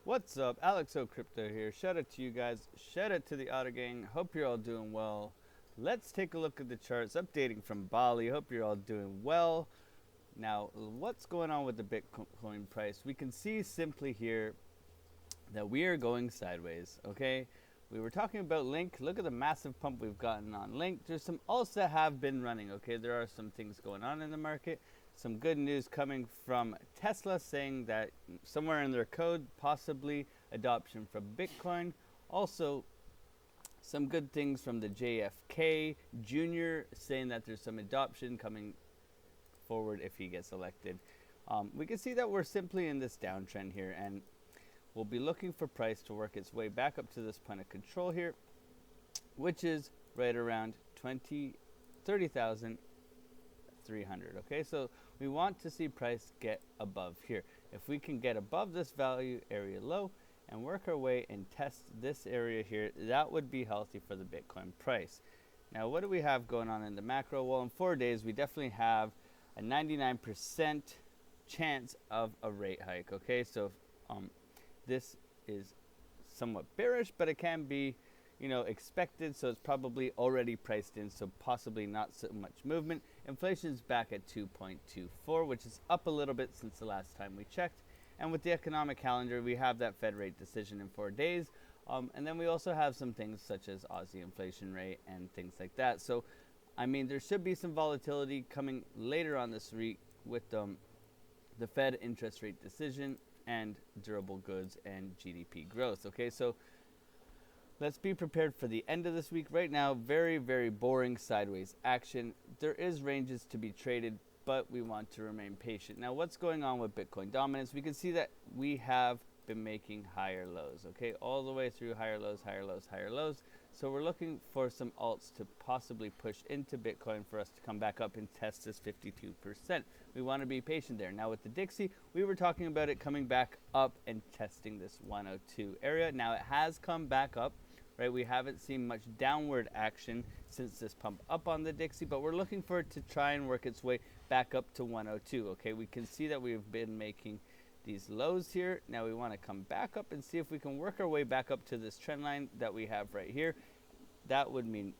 What's up? Alex O Crypto here. Shout out to you guys. Shout out to the Otter Gang. Hope you're all doing well. Let's take a look at the charts. Updating from Bali. Hope you're all doing well. Now, what's going on with the Bitcoin price? We can see simply here that we are going sideways, okay? We were talking about Link. Look at the massive pump we've gotten on Link. There's some alts that have been running, okay? There are some things going on in the market. Some good news coming from Tesla saying that somewhere in their code, possibly adoption from Bitcoin. Also, some good things from the JFK Jr. saying that there's some adoption coming forward if he gets elected. We can see that we're simply in this downtrend here, and we'll be looking for price to work its way back up to this point of control here, which is right around 30,300. Okay, so we want to see price get above here. If we can get above this value area low and work our way and test this area here, that would be healthy for the Bitcoin price. Now, what do we have going on in the macro? Well, in 4 days, we definitely have a 99% chance of a rate hike. Okay, so this is somewhat bearish, but it can be, expected, so it's probably already priced in, so possibly not so much movement. Inflation's back at 2.24, which is up a little bit since the last time we checked. And with the economic calendar, we have that Fed rate decision in 4 days. And then we also have some things such as Aussie inflation rate and things like that. So, there should be some volatility coming later on this week with the Fed interest rate decision and durable goods and GDP growth. Okay, so let's be prepared for the end of this week. Right now, very, very boring sideways action. There is ranges to be traded, but we want to remain patient. Now, what's going on with Bitcoin dominance? We can see that we have been making higher lows, okay? All the way through higher lows, higher lows, higher lows. So we're looking for some alts to possibly push into Bitcoin for us to come back up and test this 52%. We want to be patient there. Now with the Dixie, we were talking about it coming back up and testing this 102 area. Now it has come back up. Right, we haven't seen much downward action since this pump up on the Dixie, but we're looking for it to try and work its way back up to 102. Okay, we can see that we've been making these lows here. Now we want to come back up and see if we can work our way back up to this trend line that we have right here. That would mean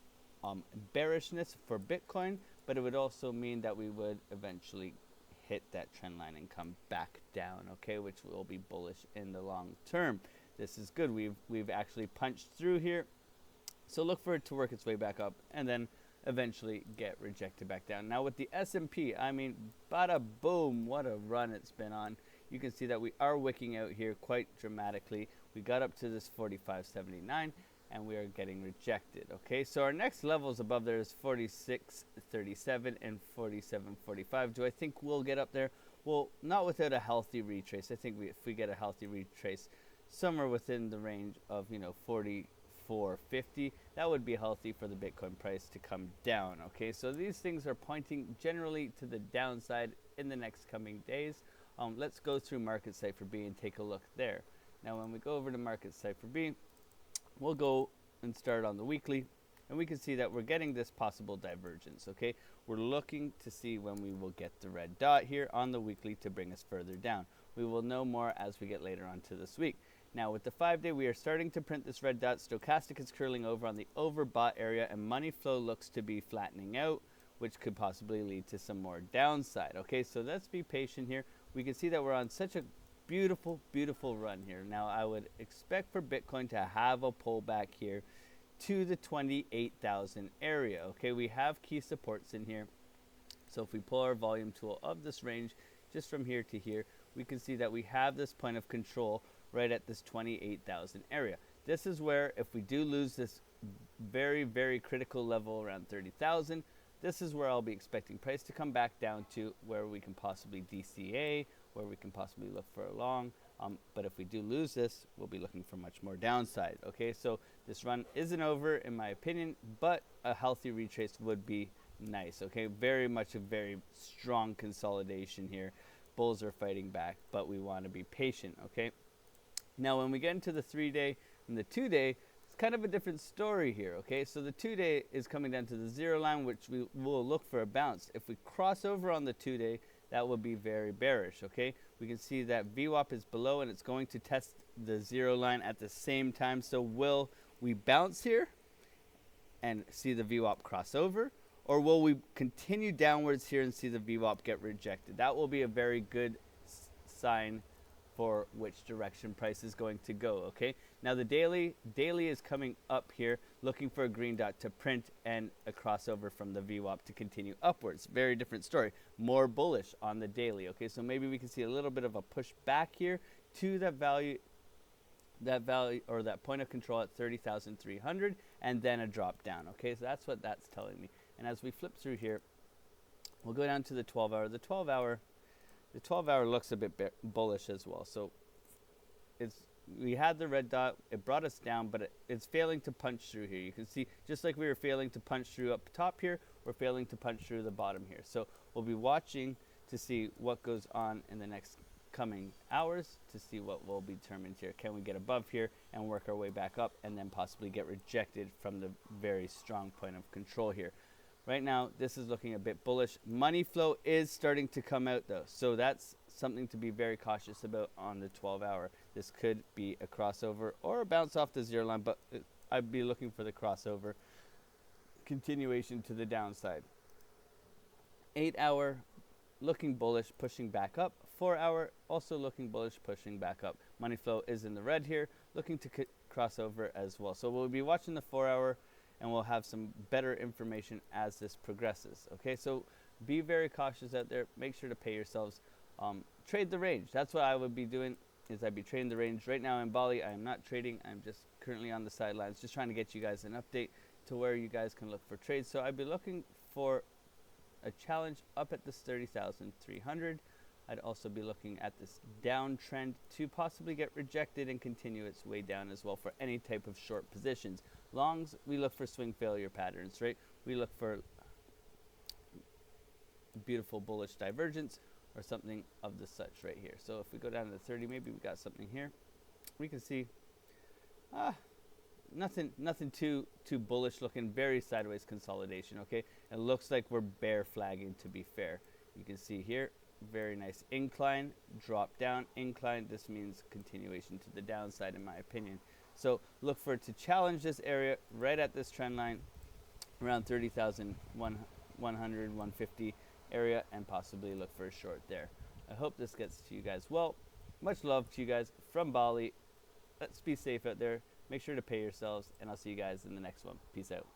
bearishness for Bitcoin, but it would also mean that we would eventually hit that trend line and come back down, okay, which will be bullish in the long term. This is good. We've actually punched through here. So look for it to work its way back up and then eventually get rejected back down. Now with the S&P, bada boom, what a run it's been on. You can see that we are wicking out here quite dramatically. We got up to this 45.79 and we are getting rejected. Okay, so our next levels above there is 46.37 and 47.45. Do I think we'll get up there? Well, not without a healthy retrace. I think if we get a healthy retrace somewhere within the range of 44.50, that would be healthy for the Bitcoin price to come down. Okay, so these things are pointing generally to the downside in the next coming days. Let's go through Market Cipher B and take a look there. Now when we go over to Market Cipher B, we'll go and start on the weekly, and we can see that we're getting this possible divergence. Okay, we're looking to see when we will get the red dot here on the weekly to bring us further down. We will know more as we get later on to this week. Now with the 5-day, we are starting to print this red dot. Stochastic is curling over on the overbought area, and money flow looks to be flattening out, which could possibly lead to some more downside. Okay, so let's be patient here. We can see that we're on such a beautiful, beautiful run here. Now I would expect for Bitcoin to have a pullback here to the 28,000 area. Okay, we have key supports in here. So if we pull our volume tool of this range just from here to here, we can see that we have this point of control right at this 28,000 area. This is where if we do lose this very, very critical level around 30,000, this is where I'll be expecting price to come back down to where we can possibly DCA, where we can possibly look for a long. But if we do lose this, we'll be looking for much more downside. Okay, so this run isn't over in my opinion, but a healthy retrace would be nice. Okay, very much a very strong consolidation here. Bulls are fighting back, but we want to be patient. Okay. Now, when we get into the 3-day and the 2-day, it's kind of a different story here, okay? So the 2-day is coming down to the 0 line, which we will look for a bounce. If we cross over on the 2-day, that will be very bearish, okay? We can see that VWAP is below, and it's going to test the 0 line at the same time. So will we bounce here and see the VWAP cross over, or will we continue downwards here and see the VWAP get rejected? That will be a very good sign for which direction price is going to go. Okay, now the daily is coming up here, looking for a green dot to print and a crossover from the VWAP to continue upwards. Very different story, more bullish on the daily. Okay, so maybe we can see a little bit of a push back here to that value or that point of control at 30,300, and then a drop down. Okay, so that's what that's telling me. And as we flip through here, we'll go down to the 12 hour. The 12 hour looks a bit bullish as well. So we had the red dot, it brought us down, but it's failing to punch through here. You can see, just like we were failing to punch through up top here, we're failing to punch through the bottom here. So we'll be watching to see what goes on in the next coming hours to see what will be determined here. Can we get above here and work our way back up, and then possibly get rejected from the very strong point of control here? Right now, this is looking a bit bullish. Money flow is starting to come out though, so that's something to be very cautious about on the 12 hour. This could be a crossover or a bounce off the 0 line, but I'd be looking for the crossover. Continuation to the downside. 8 hour looking bullish, pushing back up. 4 hour also looking bullish, pushing back up. Money flow is in the red here, looking to cross over as well. So we'll be watching the 4 hour, and we'll have some better information as this progresses. Okay, so be very cautious out there. Make sure to pay yourselves. Trade the range. That's what I would be doing, is I'd be trading the range. Right now in Bali, I am not trading. I'm just currently on the sidelines, just trying to get you guys an update to where you guys can look for trades. So I'd be looking for a challenge up at this 30,300. I'd also be looking at this downtrend to possibly get rejected and continue its way down as well for any type of short positions. Longs, we look for swing failure patterns, right? We look for beautiful bullish divergence or something of the such right here. So if we go down to the 30, maybe we got something here. We can see nothing too bullish looking, very sideways consolidation. Okay, it looks like we're bear flagging, to be fair. You can see here, very nice incline, drop down, incline. This means continuation to the downside in my opinion. So look for it to challenge this area right at this trend line around 30,100, 150 area, and possibly look for a short there. I hope this gets to you guys well. Much love to you guys from Bali. Let's be safe out there. Make sure to pay yourselves, and I'll see you guys in the next one. Peace out.